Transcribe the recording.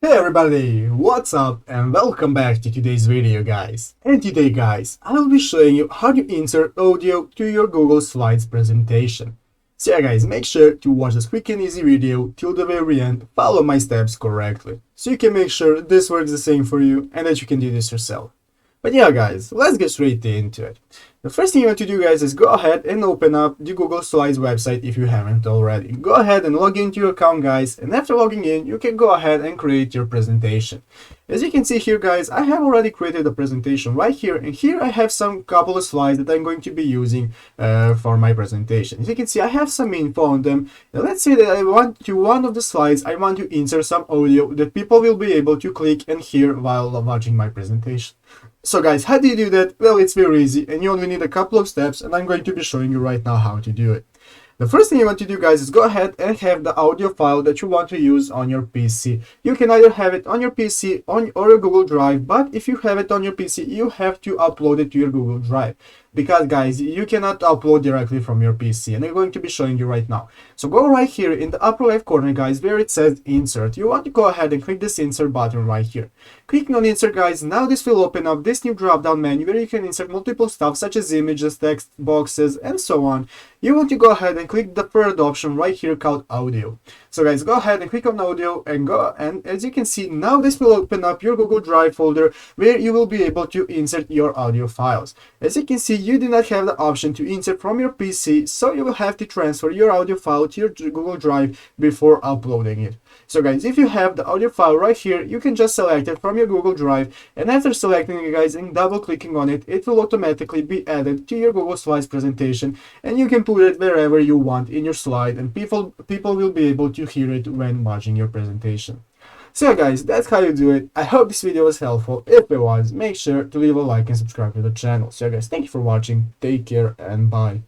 Hey everybody, what's up and welcome back to today's video guys. And today guys, I will be showing you how to insert audio to your Google Slides presentation. So yeah guys, make sure to watch this quick and easy video till the very end, follow my steps correctly, so you can make sure this works the same for you and that you can do this yourself. But yeah guys, let's get straight into it. The first thing you want to do guys is go ahead and open up the Google Slides website if you haven't already. Go ahead and log into your account guys, and after logging in you can go ahead and create your presentation. As you can see here guys, I have already created a presentation right here, and here I have some couple of slides that I'm going to be using for my presentation. As you can see, I have some info on them. Now, let's say that I want to one of the slides, I want to insert some audio that people will be able to click and hear while watching my presentation. So guys, how do you do that? Well, it's very easy and you only need a couple of steps, and I'm going to be showing you right now how to do it. The first thing you want to do guys is go ahead and have the audio file that you want to use on your PC. You can either have it on your PC or your Google Drive, but if you have it on your PC, you have to upload it to your Google Drive. Because guys, you cannot upload directly from your PC, and I'm going to be showing you right now. So go right here in the upper left corner guys, where it says insert. You want to go ahead and click this insert button right here. Clicking on insert guys, now this will open up this new drop down menu where you can insert multiple stuff such as images, text boxes, and so on. You want to go ahead and click the third option right here called audio. So guys, go ahead and click on audio and as you can see, now this will open up your Google Drive folder where you will be able to insert your audio files. As you can see, you do not have the option to insert from your PC, so you will have to transfer your audio file to your Google Drive before uploading it. So guys, if you have the audio file right here, you can just select it from your Google Drive, and after selecting it guys and double clicking on it, it will automatically be added to your Google Slides presentation, and you can put it wherever you want in your slide, and people will be able to hear it when watching your presentation. So yeah guys, that's how you do it. I hope this video was helpful. If it was, make sure to leave a like and subscribe to the channel. So yeah guys, thank you for watching, take care and bye.